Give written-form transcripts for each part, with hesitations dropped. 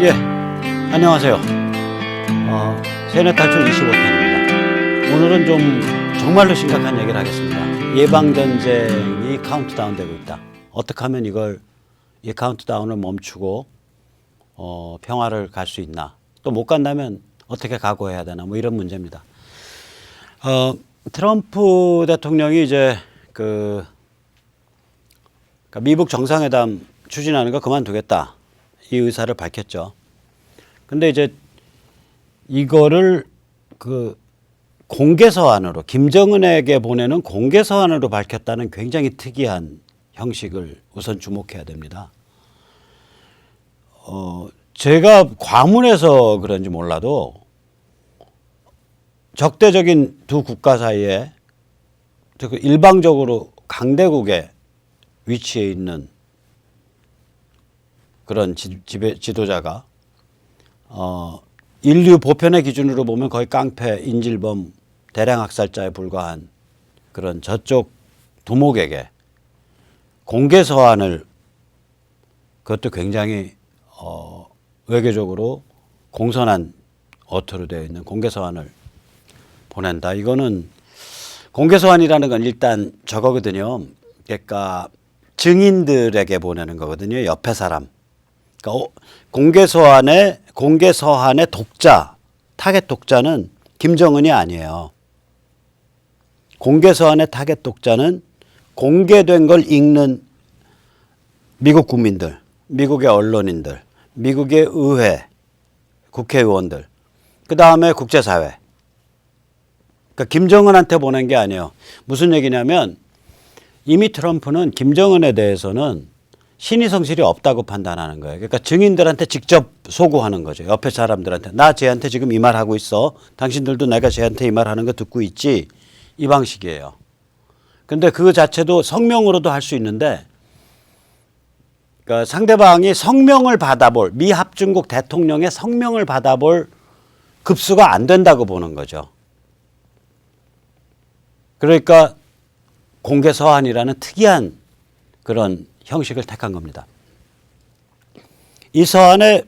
예, 안녕하세요. 세뇌 탈출 25탄입니다. 오늘은 좀 정말로 심각한 얘기를 하겠습니다. 예방전쟁이 카운트다운 되고 있다. 어떻게 하면 이 카운트다운을 멈추고 평화를 갈 수 있나. 또 못 간다면 어떻게 각오해야 되나. 뭐 이런 문제입니다. 트럼프 대통령이 이제 그러니까 미국 정상회담 추진하는 거 그만두겠다. 이 의사를 밝혔죠. 근데 이제 이거를 그 공개서한으로 김정은에게 보내는 공개서한으로 밝혔다는 굉장히 특이한 형식을 우선 주목해야 됩니다. 제가 과문해서 그런지 몰라도 적대적인 두 국가 사이에 일방적으로 강대국에 위치해 있는 그런 지도자가 인류 보편의 기준으로 보면 거의 깡패, 인질범, 대량학살자에 불과한 그런 저쪽 두목에게 공개서한을 그것도 굉장히 외교적으로 공손한 어투로 되어 있는 공개서한을 보낸다. 이거는 공개서한이라는 건 일단 저거거든요. 그러니까 증인들에게 보내는 거거든요. 옆에 사람. 그러니까 공개서한의 독자, 타겟 독자는 김정은이 아니에요. 공개서한의 타겟 독자는 공개된 걸 읽는 미국 국민들, 미국의 언론인들, 미국의 의회, 국회의원들, 그 다음에 국제사회. 그러니까 김정은한테 보낸 게 아니에요. 무슨 얘기냐면 이미 트럼프는 김정은에 대해서는 신의 성실이 없다고 판단하는 거예요. 그러니까 증인들한테 직접 소구하는 거죠. 옆에 사람들한테. 나 쟤한테 지금 이 말 하고 있어. 당신들도 내가 쟤한테 이 말 하는 거 듣고 있지. 이 방식이에요. 근데 그 자체도 성명으로도 할 수 있는데 그러니까 상대방이 성명을 받아볼 미 합중국 대통령의 성명을 받아볼 급수가 안 된다고 보는 거죠. 그러니까 공개서한이라는 특이한 그런 형식을 택한 겁니다. 이 서한의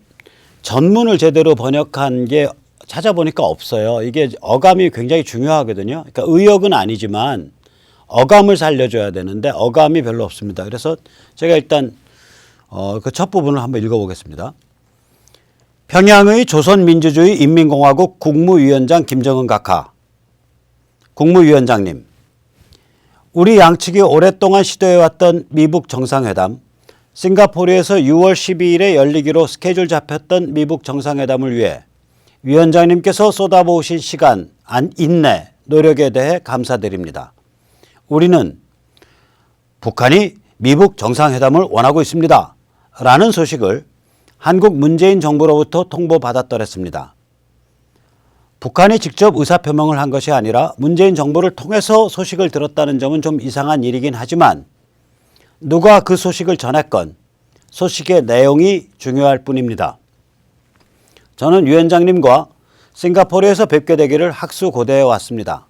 전문을 제대로 번역한 게 찾아보니까 없어요. 이게 어감이 굉장히 중요하거든요. 그러니까 의역은 아니지만 어감을 살려줘야 되는데 어감이 별로 없습니다. 그래서 제가 일단 그 첫 부분을 한번 읽어보겠습니다. 평양의 조선민주주의 인민공화국 국무위원장 김정은 각하. 국무위원장님. 우리 양측이 오랫동안 시도해왔던 미북 정상회담, 싱가포르에서 6월 12일에 열리기로 스케줄 잡혔던 미북 정상회담을 위해 위원장님께서 쏟아부으신 시간, 인내, 노력에 대해 감사드립니다. 우리는 북한이 미북 정상회담을 원하고 있습니다. 라는 소식을 한국 문재인 정부로부터 통보받았더랬습니다. 북한이 직접 의사표명을 한 것이 아니라 문재인 정부를 통해서 소식을 들었다는 점은 좀 이상한 일이긴 하지만 누가 그 소식을 전했건 소식의 내용이 중요할 뿐입니다. 저는 위원장님과 싱가포르에서 뵙게 되기를 학수고대해 왔습니다.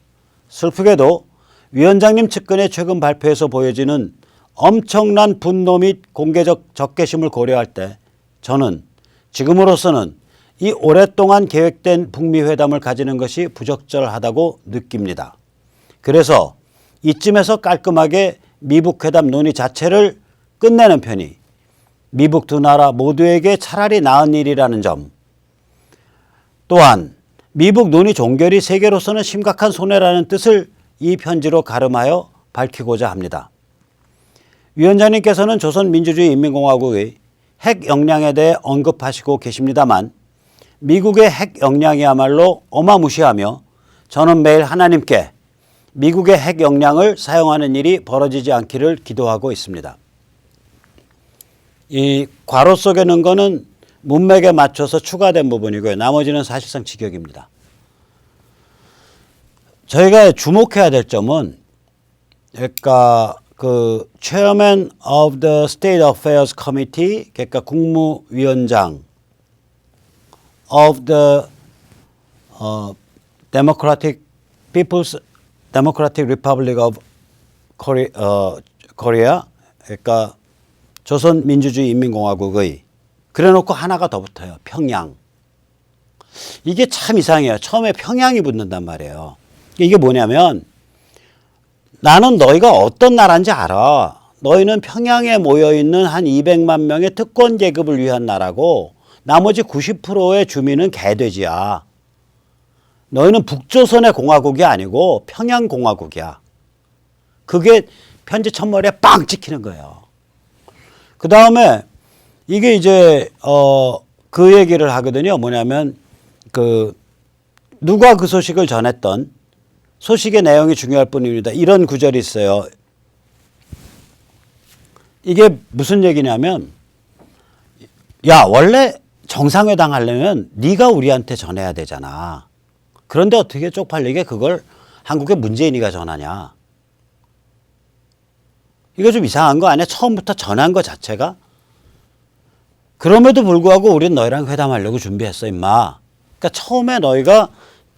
슬프게도 위원장님 측근의 최근 발표에서 보여지는 엄청난 분노 및 공개적 적개심을 고려할 때 저는 지금으로서는 이 오랫동안 계획된 북미 회담을 가지는 것이 부적절하다고 느낍니다. 그래서 이쯤에서 깔끔하게 미북 회담 논의 자체를 끝내는 편이 미북 두 나라 모두에게 차라리 나은 일이라는 점, 또한 미북 논의 종결이 세계로서는 심각한 손해라는 뜻을 이 편지로 가름하여 밝히고자 합니다. 위원장님께서는 조선민주주의인민공화국의 핵 역량에 대해 언급하시고 계십니다만 미국의 핵 역량이야말로 어마무시하며 저는 매일 하나님께 미국의 핵 역량을 사용하는 일이 벌어지지 않기를 기도하고 있습니다. 이 괄호 속에 넣은 거는 문맥에 맞춰서 추가된 부분이고요. 나머지는 사실상 직역입니다. 저희가 주목해야 될 점은 그러니까 그 Chairman of the State Affairs Committee, 그러니까 국무위원장 of the Democratic Republic of Korea, 그러니까 조선민주주의 인민공화국의 그래 놓고 하나가 더 붙어요. 평양. 이게 참 이상해요. 처음에 평양이 붙는단 말이에요. 이게 뭐냐면 나는 너희가 어떤 나라인지 알아. 너희는 평양에 모여있는 한 200만 명의 특권 계급을 위한 나라고 나머지 90%의 주민은 개돼지야. 너희는 북조선의 공화국이 아니고 평양공화국이야. 그게 편지 첫머리에 빵 찍히는 거예요. 그 다음에 이게 이제 그 얘기를 하거든요. 뭐냐면 누가 그 소식을 전했던 소식의 내용이 중요할 뿐입니다. 이런 구절이 있어요. 이게 무슨 얘기냐면 야 원래 정상회담 하려면 네가 우리한테 전해야 되잖아. 그런데 어떻게 쪽팔리게 그걸 한국의 문재인이가 전하냐. 이거 좀 이상한 거 아니야? 처음부터 전한 거 자체가. 그럼에도 불구하고 우린 너희랑 회담하려고 준비했어 임마. 그러니까 처음에 너희가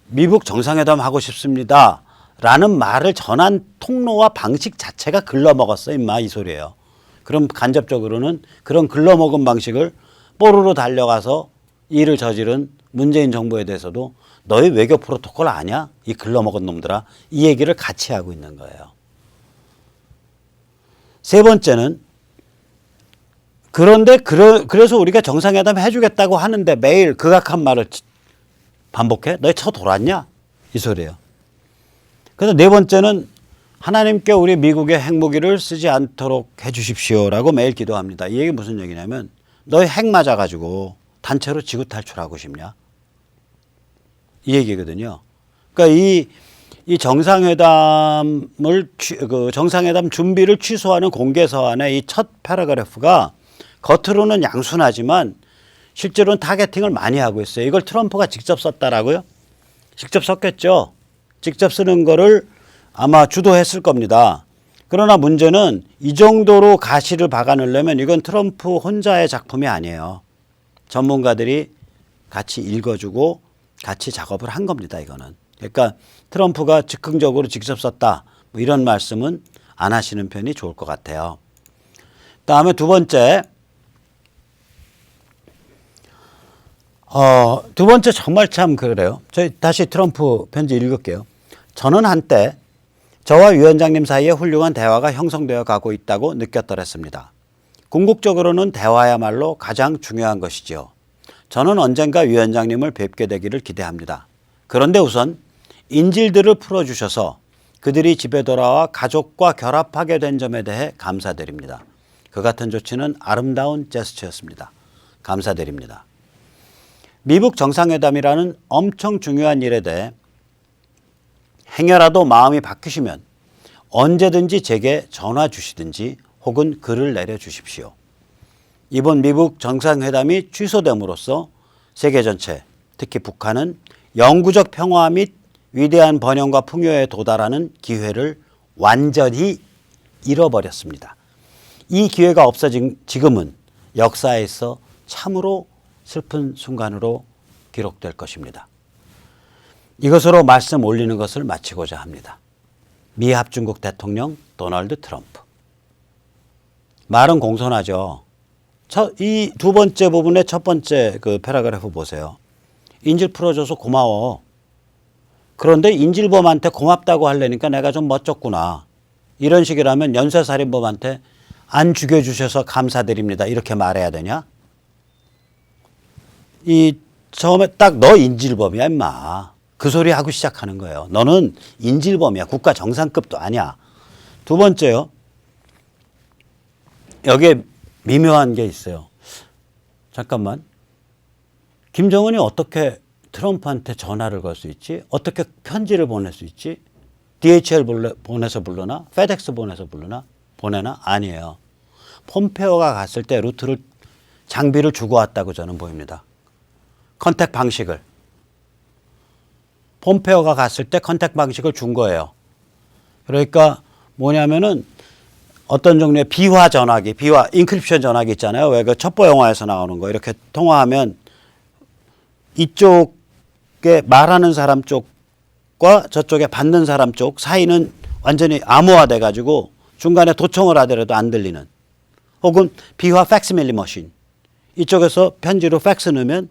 미국 정상회담 하고 싶습니다 라는 말을 전한 통로와 방식 자체가 글러먹었어 임마 이 소리예요. 그럼 간접적으로는 그런 글러먹은 방식을 뽀로로 달려가서 일을 저지른 문재인 정부에 대해서도 너희 외교 프로토콜 아냐? 이 글러먹은 놈들아. 이 얘기를 같이 하고 있는 거예요. 세 번째는 그런데 그래서 우리가 정상회담 해주겠다고 하는데 매일 극악한 말을 반복해? 너희 쳐 돌았냐? 이 소리예요. 그래서 네 번째는 하나님께 우리 미국의 핵무기를 쓰지 않도록 해 주십시오라고 매일 기도합니다. 이 얘기 무슨 얘기냐면 너희 핵 맞아가지고 단체로 지구 탈출하고 싶냐? 이 얘기거든요. 그러니까 이 정상회담 준비를 취소하는 공개 서한의 이 첫 패러그래프가 겉으로는 양순하지만 실제로는 타겟팅을 많이 하고 있어요. 이걸 트럼프가 직접 썼다라고요? 직접 썼겠죠. 직접 쓰는 거를 아마 주도했을 겁니다. 그러나 문제는 이 정도로 가시를 박아내려면 이건 트럼프 혼자의 작품이 아니에요. 전문가들이 같이 읽어주고 같이 작업을 한 겁니다. 이거는. 그러니까 트럼프가 즉흥적으로 직접 썼다. 뭐 이런 말씀은 안 하시는 편이 좋을 것 같아요. 다음에 두 번째. 두 번째 정말 참 그래요. 저희 다시 트럼프 편지 읽을게요. 저는 한때 저와 위원장님 사이에 훌륭한 대화가 형성되어 가고 있다고 느꼈더랬습니다. 궁극적으로는 대화야말로 가장 중요한 것이지요. 저는 언젠가 위원장님을 뵙게 되기를 기대합니다. 그런데 우선 인질들을 풀어주셔서 그들이 집에 돌아와 가족과 결합하게 된 점에 대해 감사드립니다. 그 같은 조치는 아름다운 제스처였습니다. 감사드립니다. 미북 정상회담이라는 엄청 중요한 일에 대해 행여라도 마음이 바뀌시면 언제든지 제게 전화 주시든지 혹은 글을 내려주십시오. 이번 미북 정상회담이 취소됨으로써 세계 전체, 특히 북한은 영구적 평화 및 위대한 번영과 풍요에 도달하는 기회를 완전히 잃어버렸습니다. 이 기회가 없어진 지금은 역사에 있어 참으로 슬픈 순간으로 기록될 것입니다. 이것으로 말씀 올리는 것을 마치고자 합니다. 미 합중국 대통령 도널드 트럼프. 말은 공손하죠. 이 두 번째 부분의 첫 번째 그 패러그래프 보세요. 인질 풀어줘서 고마워. 그런데 인질범한테 고맙다고 하려니까 내가 좀 멋졌구나. 이런 식이라면 연쇄살인범한테 안 죽여주셔서 감사드립니다. 이렇게 말해야 되냐? 처음에 딱 너 인질범이야 임마. 그 소리 하고 시작하는 거예요. 너는 인질범이야. 국가 정상급도 아니야. 두 번째요. 여기에 미묘한 게 있어요. 잠깐만. 김정은이 어떻게 트럼프한테 전화를 걸 수 있지? 어떻게 편지를 보낼 수 있지? DHL 보내서 부르나? 페덱스 보내서 보내나? 아니에요. 폼페오가 갔을 때 장비를 주고 왔다고 저는 보입니다. 컨택 방식을. 폼페오가 갔을 때 컨택 방식을 준 거예요. 그러니까 뭐냐면은 어떤 종류의 비화 전화기, 인크립션 전화기 있잖아요. 왜 그 첩보 영화에서 나오는 거. 이렇게 통화하면 이쪽에 말하는 사람 쪽과 저쪽에 받는 사람 쪽 사이는 완전히 암호화돼 가지고 중간에 도청을 하더라도 안 들리는, 혹은 비화 팩스밀리 머신, 이쪽에서 편지로 팩스 넣으면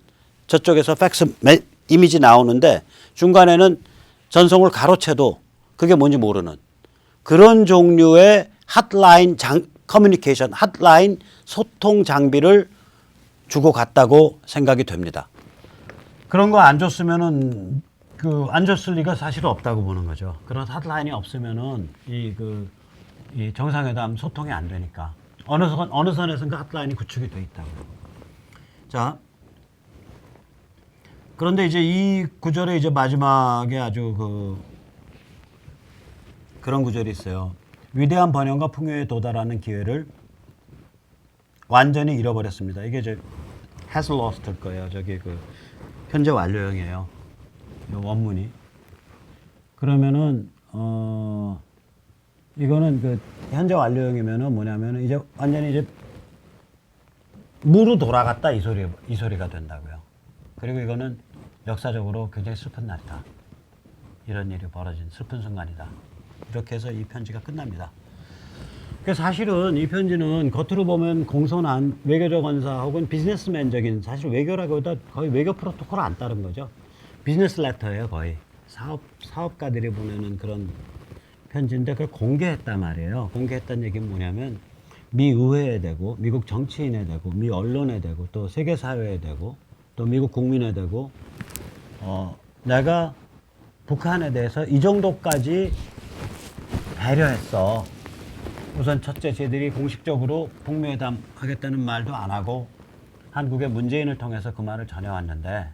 저쪽에서 팩스 이미지 나오는데 중간에는 전송을 가로채도 그게 뭔지 모르는 그런 종류의 핫라인 커뮤니케이션, 핫라인 소통 장비를 주고 갔다고 생각이 됩니다. 그런 거 안 줬으면은 안 줬을 리가 사실 없다고 보는 거죠. 그런 핫라인이 없으면은 이 정상회담 소통이 안 되니까 어느 선에선가 핫라인이 구축이 돼 있다고. 자, 그런데 이제 이 구절의 이제 마지막에 아주 그런 구절이 있어요. 위대한 번영과 풍요에 도달하는 기회를 완전히 잃어버렸습니다. 이게 이제 has lost일 거예요. 저기 현재 완료형이에요. 원문이. 그러면은 이거는 현재 완료형이면은 뭐냐면은 이제 완전히 이제 무로 돌아갔다 이 소리가 된다고요. 그리고 이거는 역사적으로 굉장히 슬픈 날이다. 이런 일이 벌어진 슬픈 순간이다. 이렇게 해서 이 편지가 끝납니다. 그래서 사실은 이 편지는 겉으로 보면 공손한 외교적 언사 혹은 비즈니스맨적인 사실 외교라기보다 거의 외교 프로토콜을 안 따른 거죠. 비즈니스 레터예요, 거의. 사업가들이 보내는 그런 편지인데 그걸 공개했단 말이에요. 공개했다는 얘기는 뭐냐면 미 의회에 대고 미국 정치인에 대고 미 언론에 대고 또 세계 사회에 대고 또 미국 국민에 대고 내가 북한에 대해서 이 정도까지 배려했어. 우선 첫째, 쟤들이 공식적으로 북미회담 하겠다는 말도 안 하고 한국의 문재인을 통해서 그 말을 전해왔는데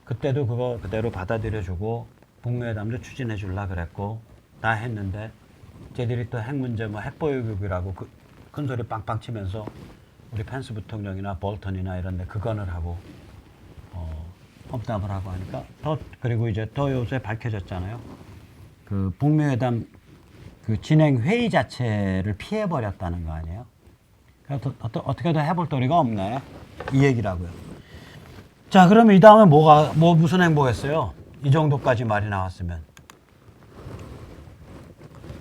그때도 그거 그대로 받아들여주고 북미회담도 추진해 줄라 그랬고 다 했는데 쟤들이 또 핵 문제 핵보유국이라고 큰 소리 빵빵 치면서 우리 펜스 부통령이나 볼턴이나 이런 데 그건을 하고 험담을 하고 하니까 그리고 이제 더 요새 밝혀졌잖아요. 그 북미회담 진행 회의 자체를 피해버렸다는 거 아니에요? 그래서 어떻게든 해볼 도리가 없네. 이 얘기라고요. 자, 그럼 이 다음에 무슨 행보겠어요? 이 정도까지 말이 나왔으면.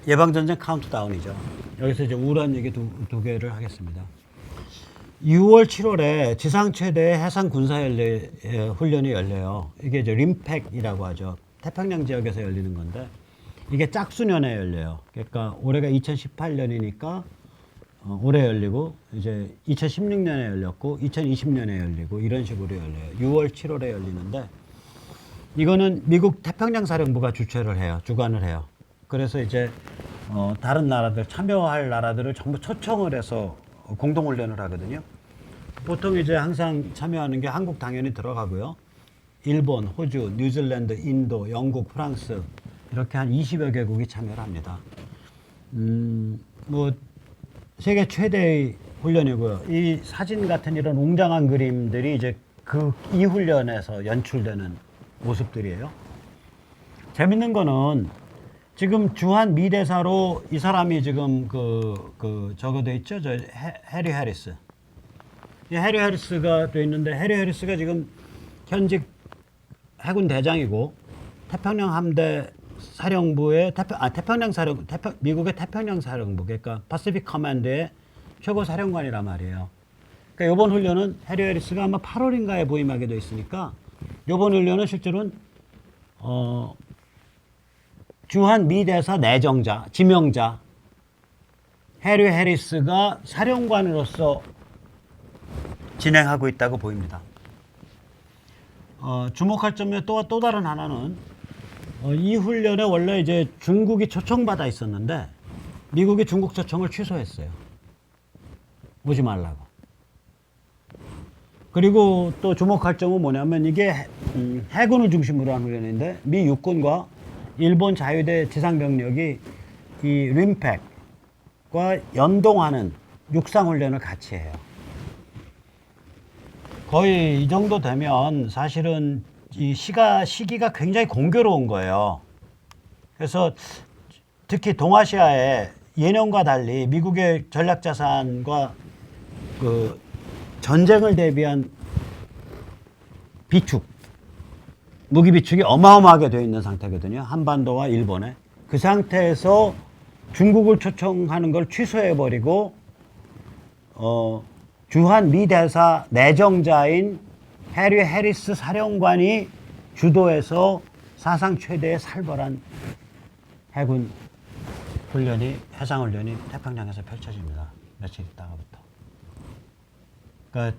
예방전쟁 카운트다운이죠. 여기서 이제 우울한 얘기 두 개를 하겠습니다. 6월, 7월에 지상 최대의 해상 군사 훈련이 열려요. 이게 이제 림팩이라고 하죠. 태평양 지역에서 열리는 건데 이게 짝수년에 열려요. 그러니까 올해가 2018년이니까 올해 열리고 이제 2016년에 열렸고 2020년에 열리고 이런 식으로 열려요. 6월, 7월에 열리는데 이거는 미국 태평양 사령부가 주관을 해요. 그래서 이제 다른 나라들 참여할 나라들을 전부 초청을 해서 공동훈련을 하거든요. 보통 이제 항상 참여하는 게 한국 당연히 들어가고요. 일본, 호주, 뉴질랜드, 인도, 영국, 프랑스 이렇게 한 20여 개국이 참여를 합니다. 세계 최대의 훈련이고요. 이 사진 같은 이런 웅장한 그림들이 이제 이 훈련에서 연출되는 모습들이에요. 재밌는 거는 지금 주한 미 대사로 이 사람이 지금 저거 돼 있죠? 해리 해리스. 이 해리 해리스가 돼 있는데 해리 해리스가 지금 현직 해군 대장이고 태평양 함대 사령부의 미국의 태평양 사령부, 그러니까 파시픽 커맨드의 최고 사령관이란 말이에요. 그러니까 이번 훈련은 해리 해리스가 아마 8월인가에 부임하게 돼 있으니까 이번 훈련은 실제로는 주한 미 대사 내정자, 지명자 해리 해리스가 사령관으로서 진행하고 있다고 보입니다. 주목할 점의 또 다른 하나는 이 훈련에 원래 이제 중국이 초청받아 있었는데 미국이 중국 초청을 취소했어요. 오지 말라고. 그리고 또 주목할 점은 뭐냐면 이게 해군을 중심으로 한 훈련인데 미 육군과 일본 자유대 지상병력이 이 림팩과 연동하는 육상훈련을 같이 해요. 거의 이 정도 되면 사실은 이 시기가 굉장히 공교로운 거예요. 그래서 특히 동아시아에 예년과 달리 미국의 전략자산과 전쟁을 대비한 무기 비축이 어마어마하게 되어 있는 상태거든요. 한반도와 일본에. 그 상태에서 중국을 초청하는 걸 취소해버리고 주한 미 대사 내정자인 해리 해리스 사령관이 주도해서 사상 최대의 살벌한 해군 훈련이, 해상훈련이 태평양에서 펼쳐집니다. 며칠 있다가부터. 그러니까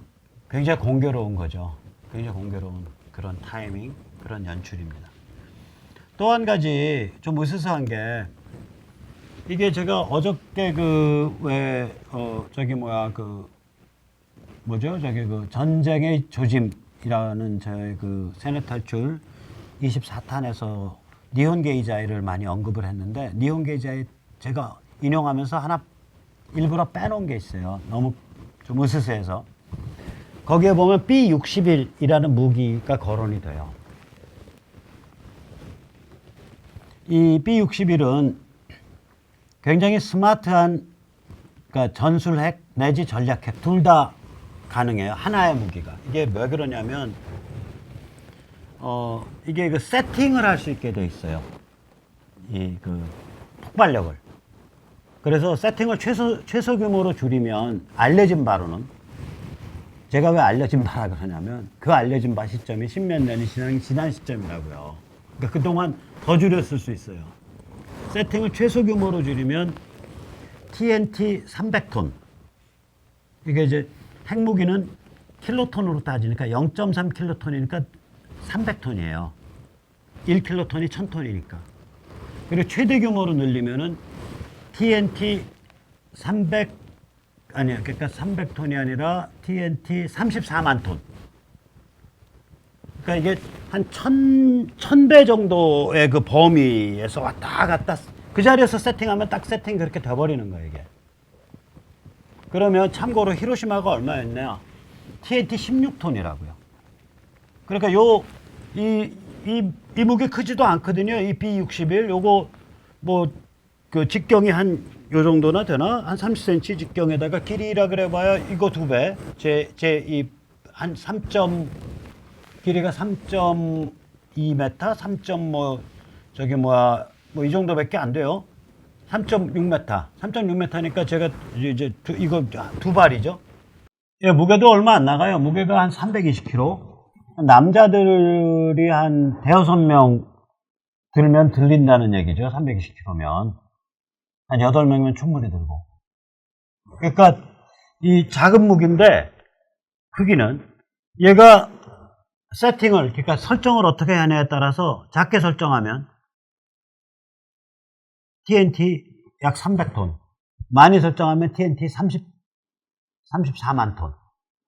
굉장히 공교로운 거죠. 굉장히 공교로운 그런 타이밍, 그런 연출입니다. 또 한 가지 좀 으스스한 게, 이게 제가 어저께 전쟁의 조짐이라는 저의 세뇌 탈출 24탄에서 니혼 게이자이를 많이 언급을 했는데, 니혼 게이자이 제가 인용하면서 하나 일부러 빼놓은 게 있어요. 너무 좀 으스스해서. 거기에 보면 B-61이라는 무기가 거론이 돼요. 이 B-61은 굉장히 스마트한, 그러니까 전술핵 내지 전략핵 둘 다 가능해요. 하나의 무기가. 이게 왜 그러냐면, 이게 세팅을 할 수 있게 돼 있어요. 이 폭발력을. 그래서 세팅을 최소 규모로 줄이면, 알려진 바로는, 제가 왜 알려진 바라 그러냐면, 그 알려진 바 시점이 십몇 년이 지난 시점이라고요. 그러니까 그동안 더 줄였을 수 있어요. 세팅을 최소 규모로 줄이면 TNT 300톤. 이게 이제 핵무기는 킬로톤으로 따지니까 0.3 킬로톤이니까 300톤이에요. 1킬로톤이 1000톤이니까. 그리고 최대 규모로 늘리면은 TNT 300톤이 아니라 TNT 34만 톤. 그러니까 이게 한 1000배 정도의 그 범위에서 왔다 갔다 그 자리에서 세팅하면 딱 세팅 그렇게 돼버리는 거예요, 이게. 그러면 참고로 히로시마가 얼마였냐? TNT 16톤이라고요. 그러니까 이 무기 크지도 않거든요. 이 B-61. 요거 직경이 한 요 정도나 되나? 한 30cm 직경에다가 길이라 그래봐야 이거 2배. 길이가 3.2m, 3. 이 정도밖에 안 돼요. 3.6m. 3.6m니까 제가 이제 이거 2발이죠. 예, 무게도 얼마 안 나가요. 무게가 한 320kg. 남자들이 한 대여섯 명 들면 들린다는 얘기죠. 320kg면. 한 8명이면 충분히 들고. 그러니까 이 작은 무기인데 크기는 얘가 세팅을, 그러니까 설정을 어떻게 하냐에 따라서 작게 설정하면 TNT 약 300톤, 많이 설정하면 TNT 34만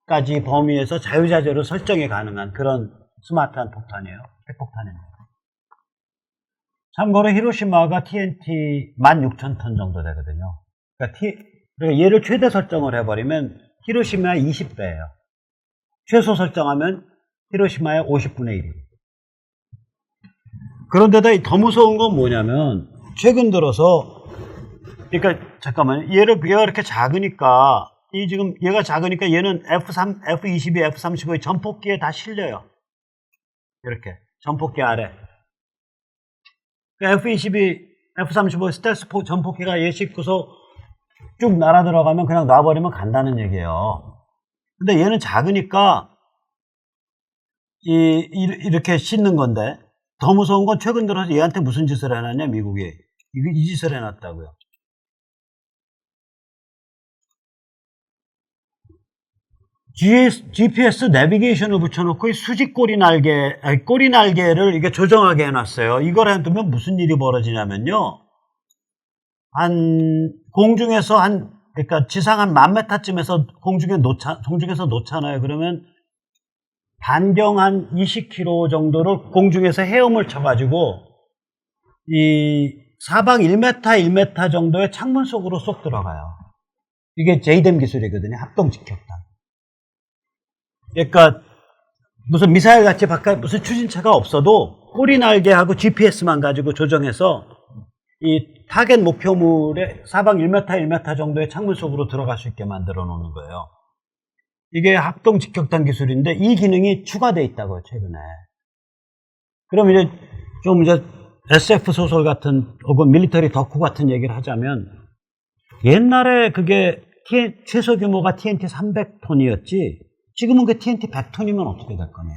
톤까지 범위에서 자유자재로 설정이 가능한 그런 스마트한 폭탄이에요. 핵폭탄입니다. 참고로 히로시마가 TNT 16,000톤 정도 되거든요. 그러니까 얘를 최대 설정을 해버리면 히로시마의 20배예요. 최소 설정하면 히로시마의 50분의 1이에요. 그런데다 더 무서운 건 뭐냐면, 최근 들어서, 그러니까 잠깐만요. 얘가 이렇게 작으니까, 얘가 작으니까 얘는 F-22, F-35의 전폭기에 다 실려요. 이렇게 전폭기 아래. F-22, F-35 스텔스 전폭기가 얘 싣고서 쭉 날아 들어가면 그냥 놔버리면 간다는 얘기예요. 근데 얘는 작으니까 이렇게 싣는 건데, 더 무서운 건 최근 들어서 얘한테 무슨 짓을 해놨냐, 미국이. 이 짓을 해놨다고요. GPS 내비게이션을 붙여놓고 이 수직 꼬리 날개를 이게 조정하게 해놨어요. 이걸 해두면 무슨 일이 벌어지냐면요. 공중에서 그러니까 지상 한 10,000m쯤에서 공중에서 놓잖아요. 그러면 반경 한 20km 정도를 공중에서 헤엄을 쳐가지고 이 사방 1m 정도의 창문 속으로 쏙 들어가요. 이게 JDAM 기술이거든요. 합동 직격탄. 그러니까 무슨 미사일 같이 바깥 무슨 추진차가 없어도 꼬리 날개하고 GPS만 가지고 조정해서 이 타겟 목표물의 사방 1m 정도의 창문 속으로 들어갈 수 있게 만들어 놓는 거예요. 이게 합동 직격탄 기술인데 이 기능이 추가되어 있다고요, 최근에. 그럼 이제 SF 소설 같은 혹은 밀리터리 덕후 같은 얘기를 하자면, 옛날에 그게 최소 규모가 TNT 300톤이었지 지금은 그 TNT 100톤이면 어떻게 될 거냐.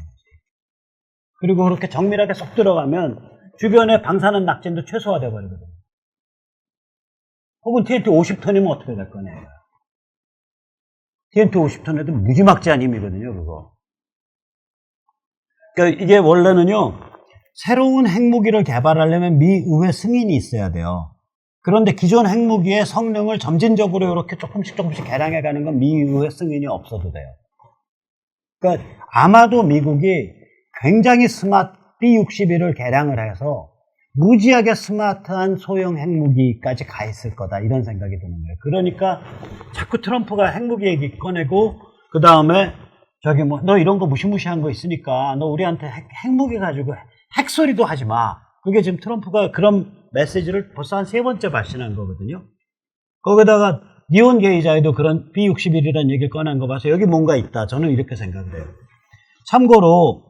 그리고 그렇게 정밀하게 쏙 들어가면 주변에 방사능 낙진도 최소화돼 버리거든요. 혹은 TNT 50톤이면 어떻게 될 거냐. TNT 50톤에도 무지막지한 힘이거든요, 그거. 그러니까 이게 원래는요, 새로운 핵무기를 개발하려면 미 의회 승인이 있어야 돼요. 그런데 기존 핵무기의 성능을 점진적으로 이렇게 조금씩 개량해 가는 건 미 의회 승인이 없어도 돼요. 그러니까 아마도 미국이 굉장히 스마트 B-61을 개량을 해서 무지하게 스마트한 소형 핵무기까지 가 있을 거다 이런 생각이 드는 거예요. 그러니까 자꾸 트럼프가 핵무기 얘기 꺼내고 그 다음에 저기 뭐 너 이런 거 무시무시한 거 있으니까 너 우리한테 핵무기 가지고 핵소리도 하지 마. 그게 지금 트럼프가 그런 메시지를 벌써 한 3번째 발신한 거거든요. 거기다가 니온 게이자에도 그런 B-61이라는 얘기를 꺼낸 거 봐서 여기 뭔가 있다. 저는 이렇게 생각을 해요. 참고로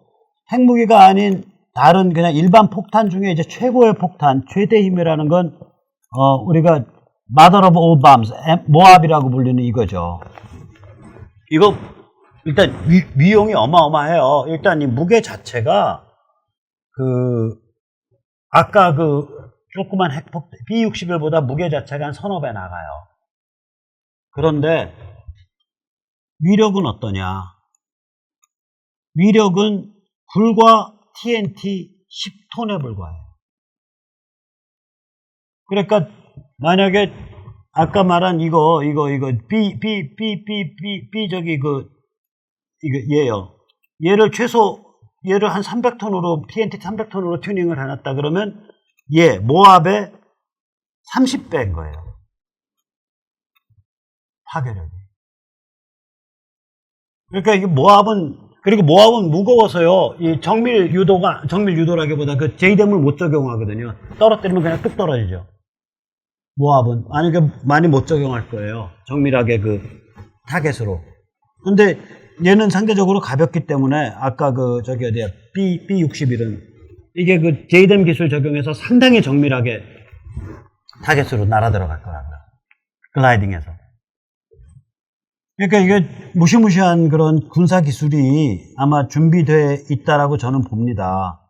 핵무기가 아닌 다른 그냥 일반 폭탄 중에 이제 최고의 폭탄, 최대 힘이라는 건 우리가 Mother of all bombs, 모압이라고 불리는 이거죠. 이거 일단 위용이 어마어마해요. 일단 이 무게 자체가 아까 조그만 핵폭탄 B-61보다 무게 자체가 한 서너 배 나가요. 그런데 위력은 어떠냐? 위력은 불과 TNT 10톤에 불과해요. 그러니까 만약에 아까 말한 이거 얘요. 얘를 한 300톤으로 TNT 300톤으로 튜닝을 해놨다 그러면 모압의 30배인 거예요. 파괴력이. 그러니까 이게 그리고 모압은 무거워서요. 이 정밀 유도라기보다 그 제이뎀을 못 적용하거든요. 떨어뜨리면 그냥 뚝 떨어지죠. 모압은 많이 못 적용할 거예요. 정밀하게 그 타겟으로. 근데 얘는 상대적으로 가볍기 때문에 아까 B-61은 이게 그 제이뎀 기술 적용해서 상당히 정밀하게 타겟으로 날아 들어갈 거라고요. 글라이딩해서. 그러니까 이게 무시무시한 그런 군사 기술이 아마 준비되어 있다라고 저는 봅니다.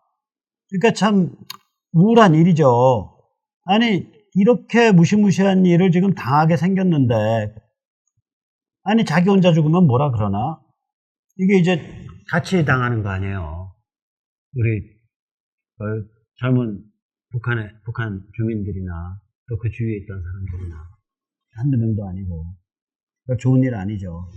그러니까 참 우울한 일이죠. 아니 이렇게 무시무시한 일을 지금 당하게 생겼는데 아니 자기 혼자 죽으면 뭐라 그러나? 이게 이제 같이 당하는 거 아니에요. 우리 젊은 북한 주민들이나 또 그 주위에 있던 사람들이나 한두 명도 아니고 좋은 일 아니죠.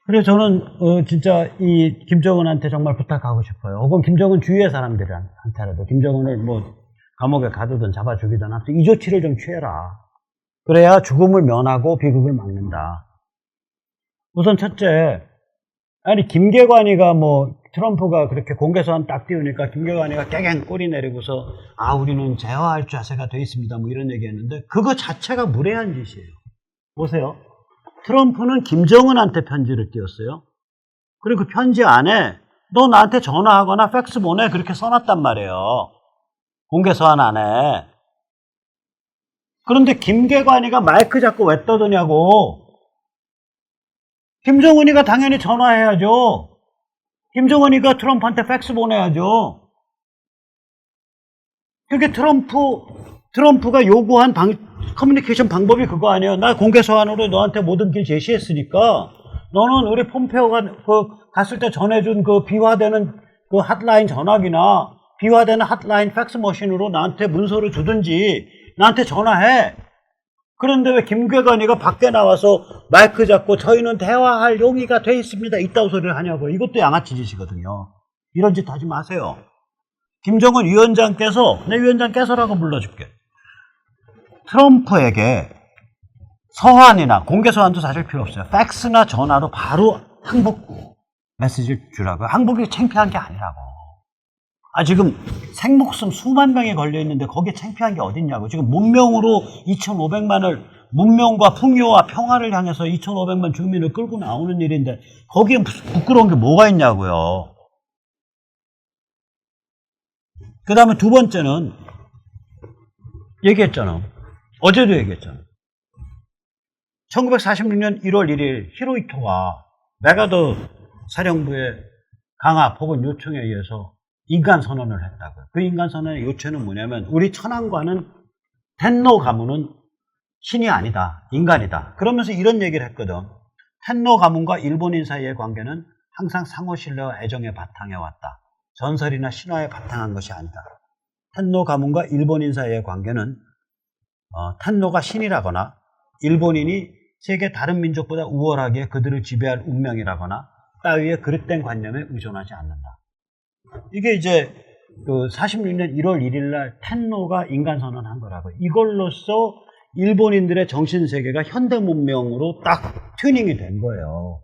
그래서 저는 진짜 이 김정은한테 정말 부탁하고 싶어요. 혹은 김정은 주위의 사람들한테라도 김정은을 뭐 감옥에 가두든 잡아 죽이든 아무튼 이 조치를 좀 취해라. 그래야 죽음을 면하고 비극을 막는다. 우선 첫째, 아니 김계관이가 뭐 트럼프가 그렇게 공개서한 딱 띄우니까 김계관이가 깨갱 꼬리 내리고서 우리는 제어할 자세가 돼 있습니다. 뭐 이런 얘기했는데 그거 자체가 무례한 짓이에요. 보세요. 트럼프는 김정은한테 편지를 띄웠어요. 그리고 그 편지 안에 너 나한테 전화하거나 팩스 보내 그렇게 써놨단 말이에요. 공개서한 안에. 그런데 김계관이가 마이크 잡고 왜 떠드냐고. 김정은이가 당연히 전화해야죠. 김정은이가 트럼프한테 팩스 보내야죠. 그게 트럼프가 요구한 커뮤니케이션 방법이 그거 아니에요. 나 공개서한으로 너한테 모든 길 제시했으니까 너는 우리 폼페오가 갔을 때 전해준 그 비화되는 그 핫라인 전화기나 비화되는 핫라인 팩스 머신으로 나한테 문서를 주든지 나한테 전화해. 그런데 왜 김계관이가 밖에 나와서 마이크 잡고 저희는 대화할 용의가 돼 있습니다. 이따위 소리를 하냐고. 이것도 양아치 짓이거든요. 이런 짓 하지 마세요. 김정은 위원장께서, 내 위원장께서라고 불러줄게. 트럼프에게 서한이나 공개서한도 사실 필요 없어요. 팩스나 전화로 바로 항복 메시지를 주라고요. 항복이 창피한 게 아니라고. 지금 생목숨 수만 명이 걸려있는데 거기에 창피한 게 어딨냐고. 지금 문명으로 2,500만을, 문명과 풍요와 평화를 향해서 2,500만 주민을 끌고 나오는 일인데 거기에 부끄러운 게 뭐가 있냐고요. 그 다음에 두 번째는 얘기했잖아. 어제도 얘기했잖아. 1946년 1월 1일 히로히토가 메가더 사령부의 강압 혹은 요청에 의해서 인간선언을 했다고요. 그 인간선언의 요체는 뭐냐면 우리 천황과는 텐노 가문은 신이 아니다. 인간이다. 그러면서 이런 얘기를 했거든. 텐노 가문과 일본인 사이의 관계는 항상 상호 신뢰와 애정에 바탕에 왔다. 전설이나 신화에 바탕한 것이 아니다. 텐노 가문과 일본인 사이의 관계는 텐노가 신이라거나 일본인이 세계 다른 민족보다 우월하게 그들을 지배할 운명이라거나 따위의 그릇된 관념에 의존하지 않는다. 이게 이제 그 46년 1월 1일 날 텐노가 인간선언한 거라고요. 이걸로써 일본인들의 정신세계가 현대 문명으로 딱 튜닝이 된 거예요.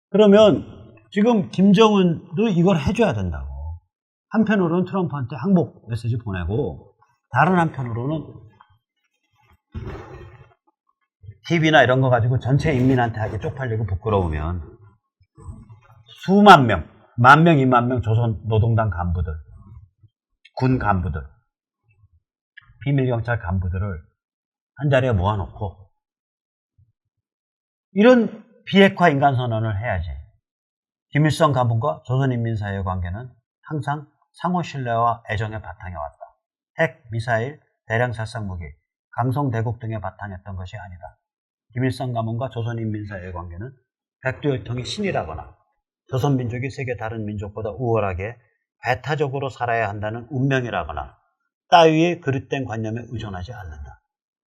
그러면 지금 김정은도 이걸 해줘야 된다고. 한편으로는 트럼프한테 항복 메시지 보내고 다른 한편으로는 TV나 이런 거 가지고 전체 인민한테 하기 쪽팔리고 부끄러우면 수만 명, 10,000명, 20,000명 조선 노동당 간부들, 군 간부들, 비밀경찰 간부들을 한 자리에 모아놓고 이런 비핵화 인간선언을 해야지. 김일성 가문과 조선인민사회의 관계는 항상 상호 신뢰와 애정의 바탕에 왔다. 핵, 미사일, 대량 살상무기, 강성대국 등에 바탕했던 것이 아니다. 김일성 가문과 조선인민사회의 관계는 백두혈통이 신이라거나 조선민족이 세계 다른 민족보다 우월하게 배타적으로 살아야 한다는 운명이라거나 따위의 그릇된 관념에 의존하지 않는다.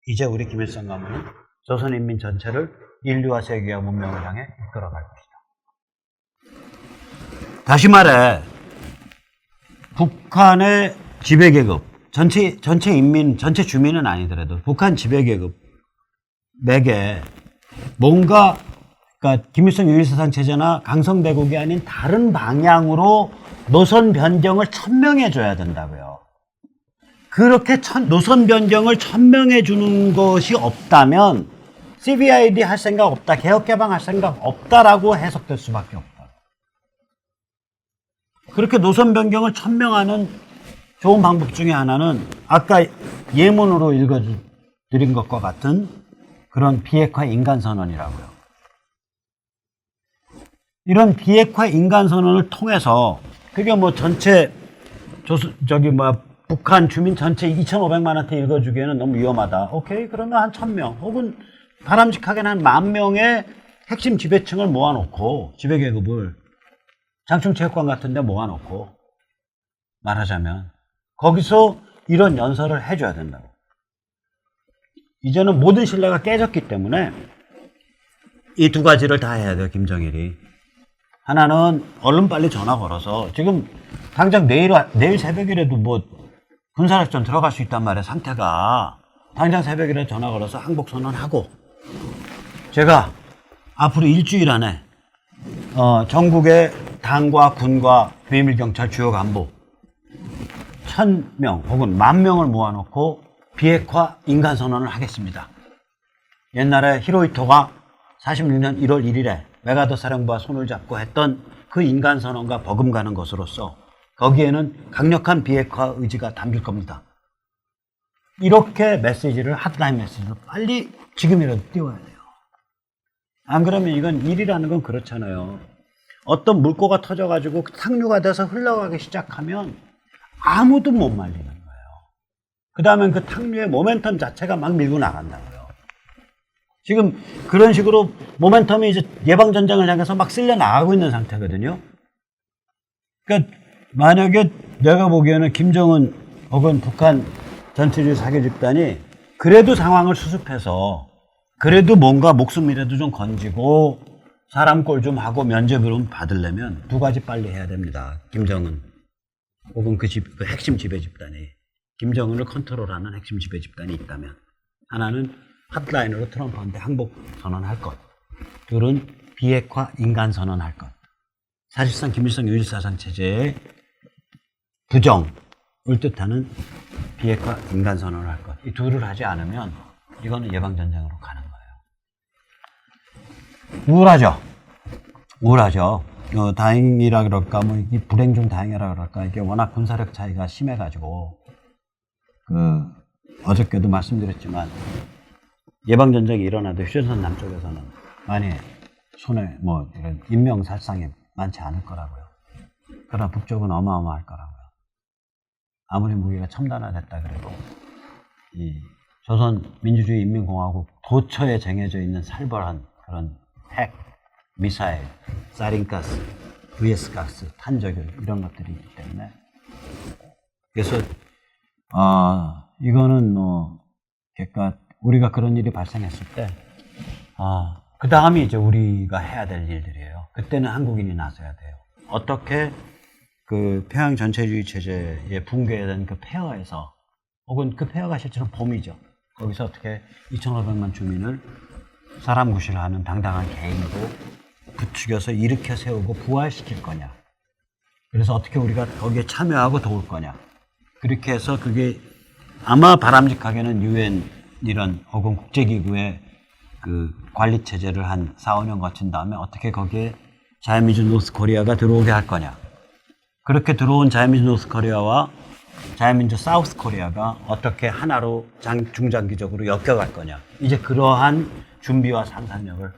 이제 우리 김일성 가문은 조선인민 전체를 인류와 세계와 문명을 향해 이끌어갈 것이다. 다시 말해 북한의 지배계급, 전체 인민, 전체 주민은 아니더라도 북한 지배계급에게 뭔가 그러니까 김일성 유일사상 체제나 강성대국이 아닌 다른 방향으로 노선 변경을 천명해 줘야 된다고요. 그렇게 노선 변경을 천명해 주는 것이 없다면 CBID 할 생각 없다, 개혁개방할 생각 없다라고 해석될 수밖에 없다. 그렇게 노선 변경을 천명하는 좋은 방법 중에 하나는 아까 예문으로 읽어드린 것과 같은 그런 비핵화 인간선언이라고요. 이런 비핵화 인간선언을 통해서 그게 뭐 전체 북한 주민 전체 2,500만한테 읽어주기에는 너무 위험하다. 오케이, 그러면 한 1,000명 혹은 바람직하게는 한 10,000명의 핵심 지배층을 모아놓고 지배계급을 장충체육관 같은 데 모아놓고 말하자면 거기서 이런 연설을 해줘야 된다고. 이제는 모든 신뢰가 깨졌기 때문에 이 두 가지를 다 해야 돼요, 김정일이. 하나는 얼른 빨리 전화 걸어서 지금 당장 내일 새벽이라도 뭐 군사작전 들어갈 수 있단 말이에요, 상태가. 당장 새벽이라도 전화 걸어서 항복선언하고 제가 앞으로 일주일 안에 전국의 당과 군과 비밀경찰 주요 간부 1,000명 혹은 10,000명을 모아놓고 비핵화 인간선언을 하겠습니다. 옛날에 히로히토가 46년 1월 1일에 메가더 사령부와 손을 잡고 했던 그 인간선언과 버금가는 것으로서 거기에는 강력한 비핵화 의지가 담길 겁니다. 이렇게 메시지를 핫라인 메시지로 빨리 지금이라도 띄워야 돼요. 안 그러면 이건 일이라는 건 그렇잖아요. 어떤 물꼬가 터져가지고 상류가 돼서 흘러가기 시작하면 아무도 못 말리는 거예요. 그 다음엔 그 탕류의 모멘텀 자체가 막 밀고 나간다고요. 지금 그런 식으로 모멘텀이 이제 예방전쟁을 향해서 막 쓸려 나가고 있는 상태거든요. 그러니까 만약에 내가 보기에는 김정은 혹은 북한 전체주의 사교 집단이 그래도 상황을 수습해서 그래도 뭔가 목숨이라도 좀 건지고 사람 꼴 좀 하고 면죄부를 받으려면 두 가지 빨리 해야 됩니다. 김정은 혹은 그 핵심 지배 집단이 김정은을 컨트롤하는 핵심 지배 집단이 있다면 하나는 핫라인으로 트럼프한테 항복 선언할 것, 둘은 비핵화 인간 선언할 것. 사실상 김일성 유일사상 체제의 부정을 뜻하는 비핵화 인간 선언을 할 것. 이 둘을 하지 않으면 이거는 예방전쟁으로 가는 거예요. 우울하죠. 다행이라 그럴까, 이 불행 중 다행이라 그럴까, 이게 워낙 군사력 차이가 심해가지고, 어저께도 말씀드렸지만, 예방전쟁이 일어나도 휴전선 남쪽에서는 많이 손해, 뭐, 이런 인명살상이 많지 않을 거라고요. 그러나 북쪽은 어마어마할 거라고요. 아무리 무기가 첨단화됐다 그래도, 이 조선민주주의 인민공화국 도처에 쟁여져 있는 살벌한 그런 핵, 미사일, 사린가스, VS가스, 탄저균, 이런 것들이 있기 때문에. 그래서, 이거는 뭐, 그러니까 우리가 그런 일이 발생했을 때, 그 다음이 이제 우리가 해야 될 일들이에요. 그때는 한국인이 나서야 돼요. 어떻게 그 평양 전체주의 체제에 붕괴된 그 폐허에서, 혹은 그 폐허가 실제로 봄이죠. 거기서 어떻게 2,500만 주민을 사람 구실하는 당당한 개인으로 부추겨서 일으켜 세우고 부활시킬 거냐. 그래서 어떻게 우리가 거기에 참여하고 도울 거냐. 그렇게 해서 그게 아마 바람직하게는 UN 이런 혹은 국제기구의 그 관리 체제를 한 4, 5년 거친 다음에 어떻게 거기에 자유민주 노스코리아가 들어오게 할 거냐. 그렇게 들어온 자유민주 노스코리아와 자유민주 사우스코리아가 어떻게 하나로 중장기적으로 엮여갈 거냐. 이제 그러한 준비와 상상력을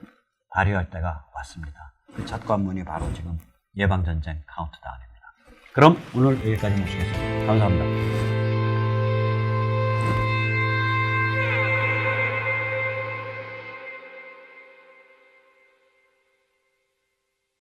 발휘할 때가 왔습니다. 그 첫 관문이 바로 지금 예방전쟁 카운트다운입니다. 그럼 오늘 여기까지 모시겠습니다. 감사합니다.